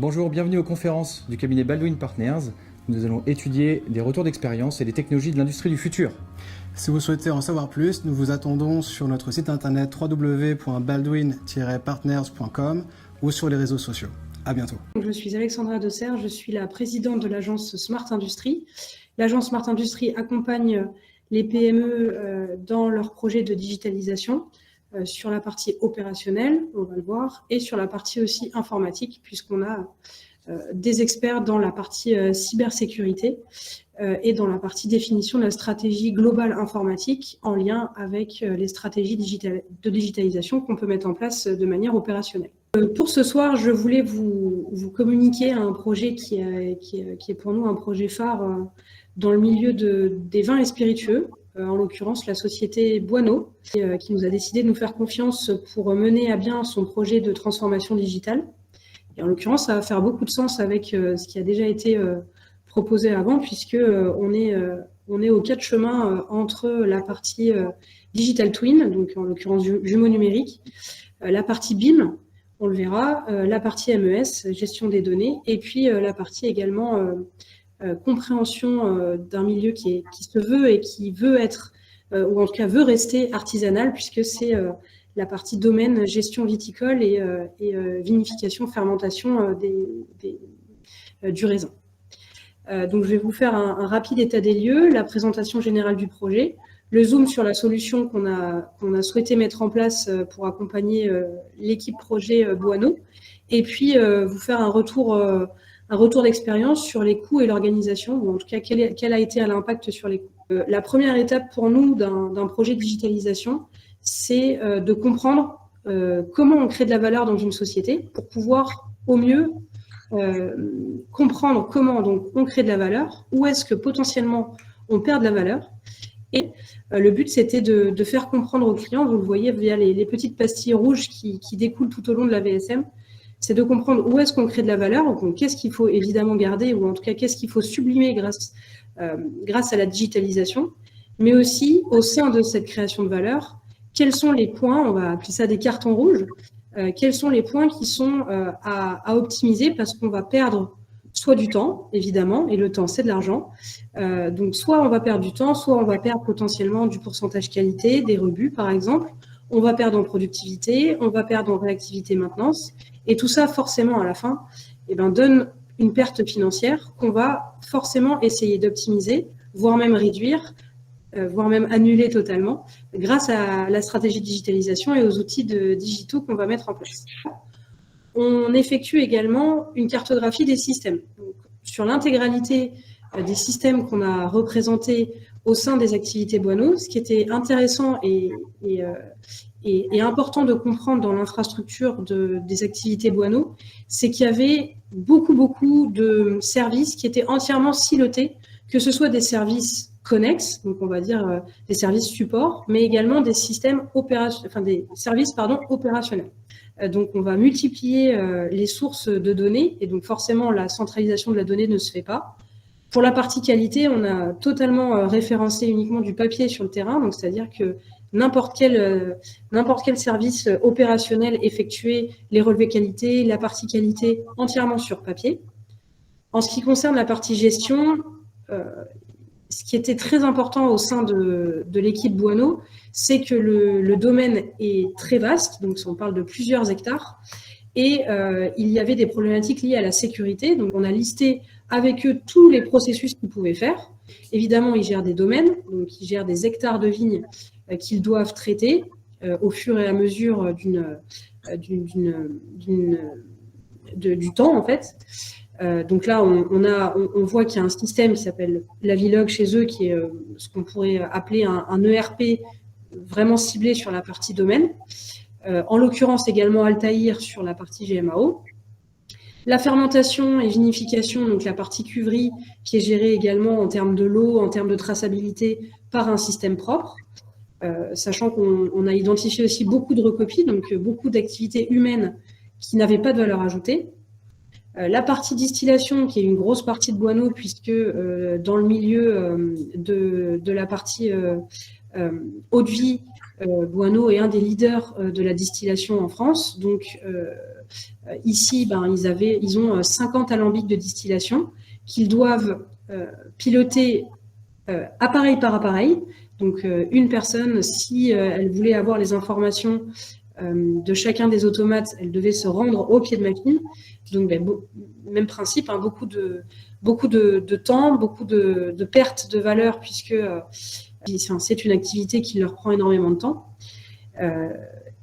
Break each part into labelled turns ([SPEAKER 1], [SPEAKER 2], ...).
[SPEAKER 1] Bonjour, bienvenue aux conférences du cabinet Baldwin Partners. Nous allons étudier des retours d'expérience et les technologies de l'industrie du futur.
[SPEAKER 2] Si vous souhaitez en savoir plus, nous vous attendons sur notre site internet www.baldwin-partners.com ou sur les réseaux sociaux. À bientôt.
[SPEAKER 3] Je suis Alexandra Desserre, je suis la présidente de l'agence Smart Industry. L'agence Smart Industry accompagne les PME dans leurs projets de digitalisation sur la partie opérationnelle, on va le voir, et sur la partie aussi informatique, puisqu'on a des experts dans la partie cybersécurité et dans la partie définition de la stratégie globale informatique en lien avec les stratégies de digitalisation qu'on peut mettre en place de manière opérationnelle. Pour ce soir, je voulais vous communiquer un projet qui est pour nous un projet phare dans le milieu des vins et spiritueux, en l'occurrence la société Boineau, qui nous a décidé de nous faire confiance pour mener à bien son projet de transformation digitale. Et en l'occurrence, ça va faire beaucoup de sens avec ce qui a déjà été proposé avant, puisque on est aux quatre chemins entre la partie Digital Twin, donc en l'occurrence jumeaux numériques, la partie BIM, on le verra, la partie MES, gestion des données, et puis la partie également compréhension d'un milieu qui se veut et qui veut être, ou en tout cas veut rester artisanal, puisque c'est la partie domaine gestion viticole et vinification, fermentation du raisin. Donc je vais vous faire un rapide état des lieux, la présentation générale du projet, le zoom sur la solution qu'on a souhaité mettre en place pour accompagner l'équipe projet Boineau, et puis vous faire un retour d'expérience sur les coûts et l'organisation, ou en tout cas quel a été l'impact sur les coûts. La première étape pour nous d'un projet de digitalisation, c'est de comprendre comment on crée de la valeur dans une société pour pouvoir au mieux comprendre comment donc on crée de la valeur, où est-ce que potentiellement on perd de la valeur. Et le but, c'était de faire comprendre aux clients, vous le voyez via les petites pastilles rouges qui découlent tout au long de la VSM, c'est de comprendre où est-ce qu'on crée de la valeur, donc qu'est-ce qu'il faut évidemment garder, ou en tout cas qu'est-ce qu'il faut sublimer grâce à la digitalisation, mais aussi au sein de cette création de valeur, quels sont les points, on va appeler ça des cartons rouges, quels sont les points qui sont à optimiser, parce qu'on va perdre soit du temps, évidemment, et le temps, c'est de l'argent. Donc, soit on va perdre du temps, soit on va perdre potentiellement du pourcentage qualité, des rebuts, par exemple. On va perdre en productivité, on va perdre en réactivité maintenance. Et tout ça, forcément, à la fin, donne une perte financière qu'on va forcément essayer d'optimiser, voire même réduire, voire même annuler totalement, grâce à la stratégie de digitalisation et aux outils digitaux qu'on va mettre en place. On effectue également une cartographie des systèmes. Donc, sur l'intégralité des systèmes qu'on a représentés au sein des activités Boineau, ce qui était intéressant et important de comprendre dans l'infrastructure des activités Boineau, c'est qu'il y avait beaucoup de services qui étaient entièrement silotés, que ce soit des services connexes, donc on va dire des services support, mais également des systèmes opérationnels. Donc, on va multiplier les sources de données et donc forcément, la centralisation de la donnée ne se fait pas. Pour la partie qualité, on a totalement référencé uniquement du papier sur le terrain, donc c'est-à-dire que n'importe quel service opérationnel effectuait les relevés qualité, la partie qualité entièrement sur papier. En ce qui concerne la partie gestion, ce qui était très important au sein de l'équipe Boineau, c'est que le domaine est très vaste, donc on parle de plusieurs hectares, et il y avait des problématiques liées à la sécurité. Donc on a listé avec eux tous les processus qu'ils pouvaient faire. Évidemment, ils gèrent des domaines, donc ils gèrent des hectares de vignes qu'ils doivent traiter au fur et à mesure du temps, en fait. Donc là, on voit qu'il y a un système qui s'appelle Lavilog chez eux, qui est ce qu'on pourrait appeler un ERP vraiment ciblé sur la partie domaine. En l'occurrence également Altaïr sur la partie GMAO. La fermentation et vinification, donc la partie cuverie, qui est gérée également en termes de l'eau, en termes de traçabilité par un système propre. Sachant qu'on a identifié aussi beaucoup de recopies, donc beaucoup d'activités humaines qui n'avaient pas de valeur ajoutée. La partie distillation, qui est une grosse partie de Boineau, puisque dans le milieu de la partie Eau-de-Vie, Boineau est un des leaders de la distillation en France. Donc, ici, ils ont 50 alambics de distillation qu'ils doivent piloter appareil par appareil. Donc, une personne, si elle voulait avoir les informations de chacun des automates, elle devait se rendre au pied de machine. Donc, même principe, hein, beaucoup de temps, beaucoup de pertes de valeur, puisque c'est une activité qui leur prend énormément de temps.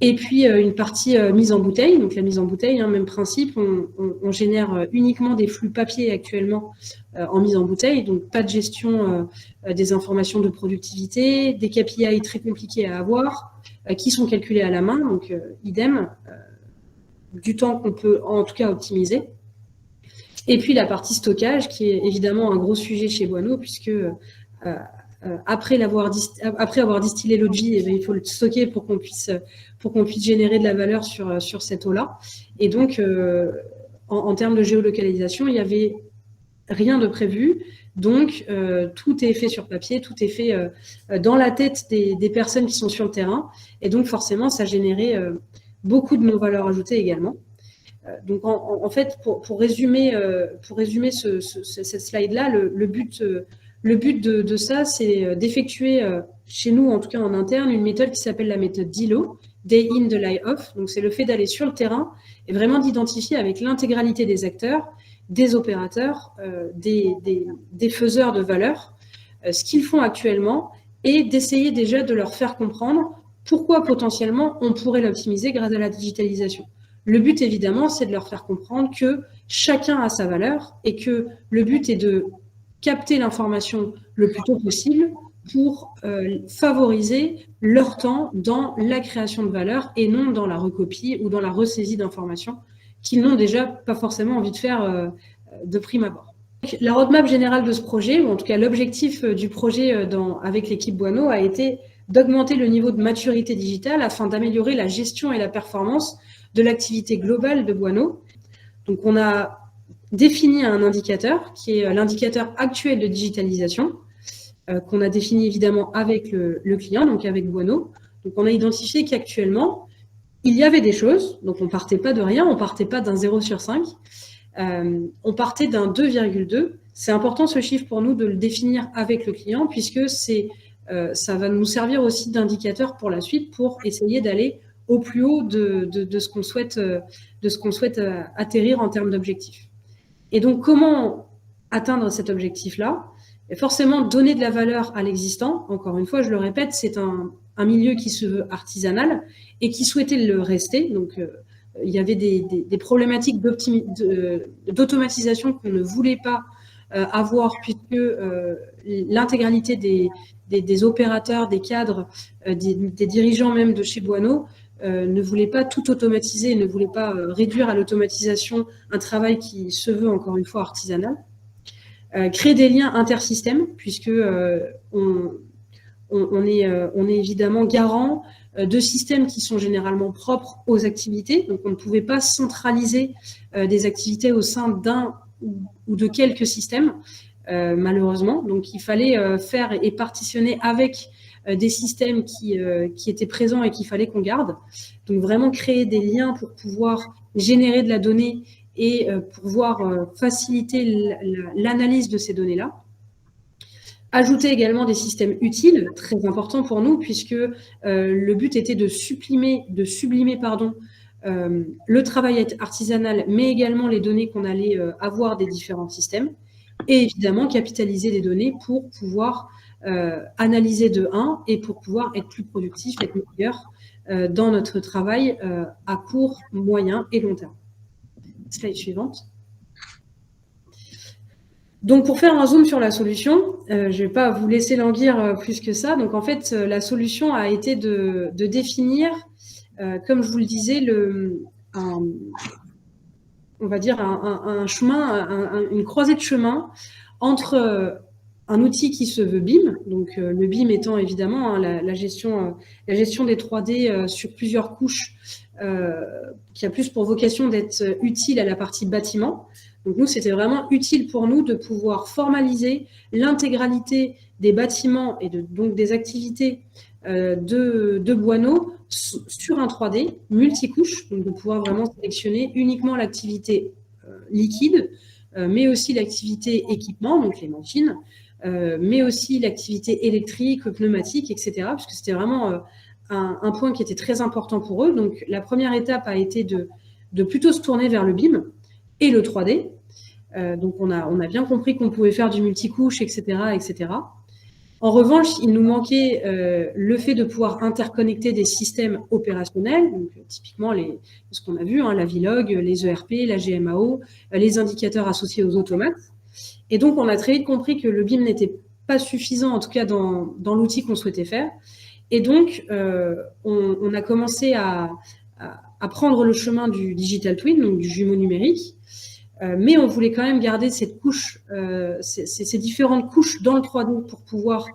[SPEAKER 3] Et puis, une partie mise en bouteille. Donc, la mise en bouteille, hein, même principe, on génère uniquement des flux papier actuellement en mise en bouteille. Donc, pas de gestion des informations de productivité, des KPI très compliqués à avoir, qui sont calculés à la main. Donc, idem, du temps qu'on peut en tout cas optimiser. Et puis, la partie stockage, qui est évidemment un gros sujet chez Boineau, puisque après avoir distillé l'eau-de-vie, il faut le stocker pour qu'on puisse générer de la valeur sur cette eau-là. Et donc, en termes de géolocalisation, il n'y avait rien de prévu. Donc, tout est fait sur papier, tout est fait dans la tête des personnes qui sont sur le terrain. Et donc, forcément, ça générait beaucoup de non-valeur ajoutée également. Donc, en fait, pour résumer cette slide-là, le but de ça, c'est d'effectuer, chez nous, en tout cas en interne, une méthode qui s'appelle la méthode DILO, Day In, Day Off. Donc, c'est le fait d'aller sur le terrain et vraiment d'identifier avec l'intégralité des acteurs, des opérateurs, des faiseurs de valeur, ce qu'ils font actuellement et d'essayer déjà de leur faire comprendre pourquoi potentiellement on pourrait l'optimiser grâce à la digitalisation. Le but, évidemment, c'est de leur faire comprendre que chacun a sa valeur et que le but est de capter l'information le plus tôt possible pour favoriser leur temps dans la création de valeur et non dans la recopie ou dans la ressaisie d'informations qu'ils n'ont déjà pas forcément envie de faire de prime abord. La roadmap générale de ce projet, ou en tout cas l'objectif du projet avec l'équipe Boineau, a été d'augmenter le niveau de maturité digitale afin d'améliorer la gestion et la performance de l'activité globale de Boineau. Donc, on a défini un indicateur qui est l'indicateur actuel de digitalisation, qu'on a défini évidemment avec le client, donc avec Boineau. Donc, on a identifié qu'actuellement, il y avait des choses, donc on ne partait pas de rien, on ne partait pas d'un 0 sur 5, on partait d'un 2,2. C'est important ce chiffre pour nous de le définir avec le client, puisque ça va nous servir aussi d'indicateur pour la suite, pour essayer d'aller au plus haut de ce qu'on souhaite atterrir en termes d'objectifs. Et donc, comment atteindre cet objectif-là? Et forcément, donner de la valeur à l'existant. Encore une fois, je le répète, c'est un milieu qui se veut artisanal et qui souhaitait le rester. Donc, il y avait des problématiques d'automatisation qu'on ne voulait pas avoir, puisque l'intégralité des opérateurs, des cadres, des dirigeants même de chez Boineau ne voulaient pas tout automatiser, ne voulaient pas réduire à l'automatisation un travail qui se veut encore une fois artisanal. Créer des liens intersystèmes, puisque on est évidemment garant de systèmes qui sont généralement propres aux activités. Donc, on ne pouvait pas centraliser des activités au sein d'un ou de quelques systèmes, malheureusement. Donc, il fallait faire et partitionner avec des systèmes qui étaient présents et qu'il fallait qu'on garde. Donc, vraiment créer des liens pour pouvoir générer de la donnée et pouvoir faciliter l'analyse de ces données-là. Ajouter également des systèmes utiles, très important pour nous, puisque le but était de sublimer le travail artisanal, mais également les données qu'on allait avoir des différents systèmes, et évidemment capitaliser les données pour pouvoir analyser de 1 et pour pouvoir être plus productif, être meilleur dans notre travail à court, moyen et long terme. Slide suivante. Donc, pour faire un zoom sur la solution, je ne vais pas vous laisser languir plus que ça. Donc, en fait, la solution a été de définir, comme je vous le disais, on va dire un chemin, une croisée de chemin entre un outil qui se veut BIM, donc le BIM étant évidemment la gestion des 3D sur plusieurs couches, qui a plus pour vocation d'être utile à la partie bâtiment. Donc nous, c'était vraiment utile pour nous de pouvoir formaliser l'intégralité des bâtiments et donc des activités de Boineau sur un 3D multicouche, donc de pouvoir vraiment sélectionner uniquement l'activité liquide, mais aussi l'activité équipement, donc les machines, mais aussi l'activité électrique, pneumatique, etc. Parce que c'était vraiment un point qui était très important pour eux. Donc la première étape a été de plutôt se tourner vers le BIM et le 3D. Donc on a bien compris qu'on pouvait faire du multicouche, etc., etc. En revanche, il nous manquait le fait de pouvoir interconnecter des systèmes opérationnels, donc typiquement ce qu'on a vu, la Vilog, les ERP, la GMAO, les indicateurs associés aux automates. Et donc, on a très vite compris que le BIM n'était pas suffisant, en tout cas dans l'outil qu'on souhaitait faire. Et donc, on a commencé à prendre le chemin du digital twin, donc du jumeau numérique. Mais on voulait quand même garder cette couche, ces différentes couches dans le 3D pour pouvoir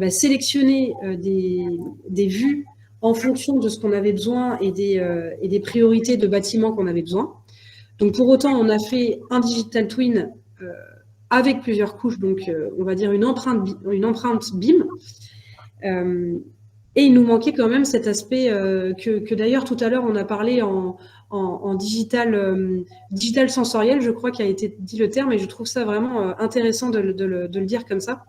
[SPEAKER 3] sélectionner des vues en fonction de ce qu'on avait besoin et des priorités de bâtiments qu'on avait besoin. Donc pour autant, on a fait un digital twin avec plusieurs couches, donc on va dire une empreinte BIM. Et il nous manquait quand même cet aspect que d'ailleurs tout à l'heure on a parlé en digital sensoriel, je crois qu'il a été dit le terme, et je trouve ça vraiment intéressant de le dire comme ça.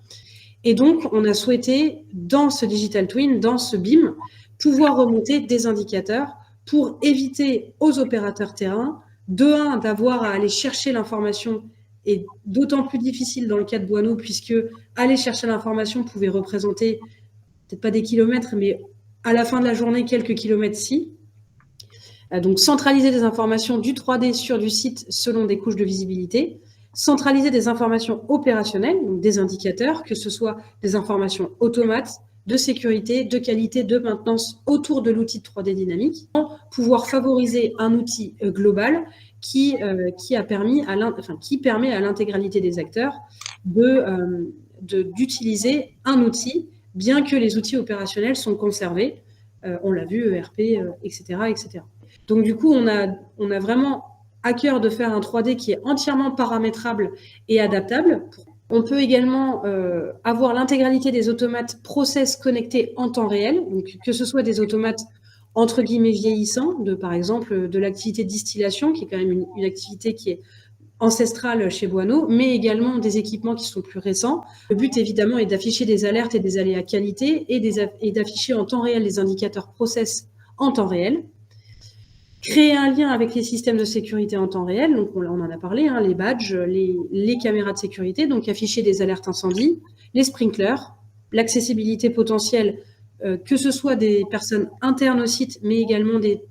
[SPEAKER 3] Et donc, on a souhaité, dans ce digital twin, dans ce BIM, pouvoir remonter des indicateurs pour éviter aux opérateurs terrain, d'avoir à aller chercher l'information, et d'autant plus difficile dans le cas de Boineau, puisque aller chercher l'information pouvait représenter, peut-être pas des kilomètres, mais à la fin de la journée, quelques kilomètres-ci. Donc, centraliser des informations du 3D sur du site selon des couches de visibilité, centraliser des informations opérationnelles, donc des indicateurs, que ce soit des informations automates, de sécurité, de qualité, de maintenance autour de l'outil de 3D dynamique, pouvoir favoriser un outil global qui permet à l'intégralité des acteurs d'utiliser un outil, bien que les outils opérationnels sont conservés. On l'a vu, ERP, etc., etc. Donc, du coup, on a vraiment à cœur de faire un 3D qui est entièrement paramétrable et adaptable. On peut également avoir l'intégralité des automates process connectés en temps réel, donc que ce soit des automates entre guillemets vieillissants, par exemple de l'activité de distillation, qui est quand même une activité qui est ancestrale chez Boineau, mais également des équipements qui sont plus récents. Le but, évidemment, est d'afficher des alertes et des aléas qualité et d'afficher en temps réel les indicateurs process en temps réel. Créer un lien avec les systèmes de sécurité en temps réel, donc on en a parlé, les badges, les caméras de sécurité, donc afficher des alertes incendie, les sprinklers, l'accessibilité potentielle, que ce soit des personnes internes au site, mais également des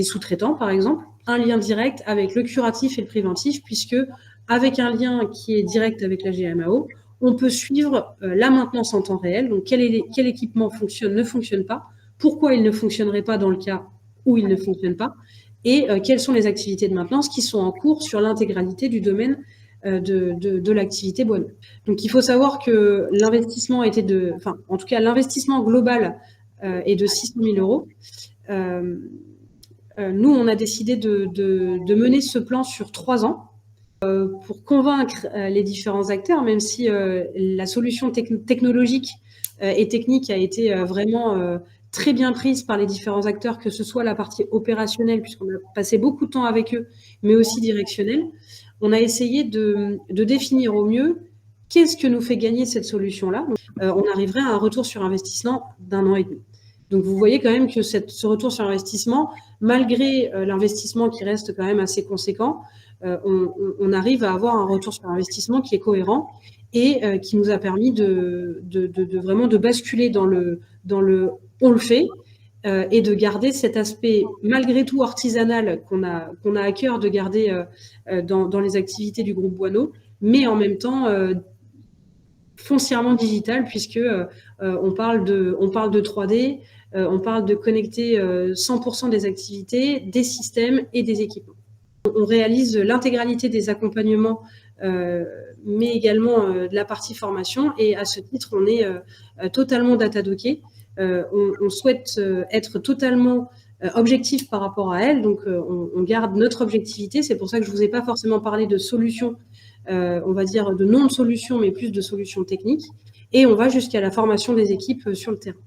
[SPEAKER 3] sous-traitants, par exemple. Un lien direct avec le curatif et le préventif, puisque avec un lien qui est direct avec la GMAO, on peut suivre la maintenance en temps réel, donc quel équipement fonctionne, ne fonctionne pas, pourquoi il ne fonctionnerait pas dans le cas où il ne fonctionne pas, et quelles sont les activités de maintenance qui sont en cours sur l'intégralité du domaine de l'activité Boineau. Donc, il faut savoir que l'investissement en tout cas, l'investissement global est de 600 000 €. Nous, on a décidé de mener ce plan sur 3 ans pour convaincre les différents acteurs, même si la solution technologique et technique a été vraiment très bien prise par les différents acteurs, que ce soit la partie opérationnelle, puisqu'on a passé beaucoup de temps avec eux, mais aussi directionnelle. On a essayé de définir au mieux qu'est-ce que nous fait gagner cette solution-là. On arriverait à un retour sur investissement d'1 an et demi. Donc, vous voyez quand même que ce retour sur investissement, malgré l'investissement qui reste quand même assez conséquent, on arrive à avoir un retour sur investissement qui est cohérent et qui nous a permis de vraiment de basculer dans le on le fait et de garder cet aspect malgré tout artisanal qu'on a à cœur de garder dans les activités du groupe Boineau, mais en même temps foncièrement digital, puisque on parle de 3D, on parle de connecter 100% des activités, des systèmes et des équipements. On réalise l'intégralité des accompagnements, mais également de la partie formation, et à ce titre, on est totalement datadocké. On souhaite être totalement objectif par rapport à elles. Donc, on garde notre objectivité. C'est pour ça que je ne vous ai pas forcément parlé de solutions, on va dire de non de solutions, mais plus de solutions techniques. Et on va jusqu'à la formation des équipes sur le terrain.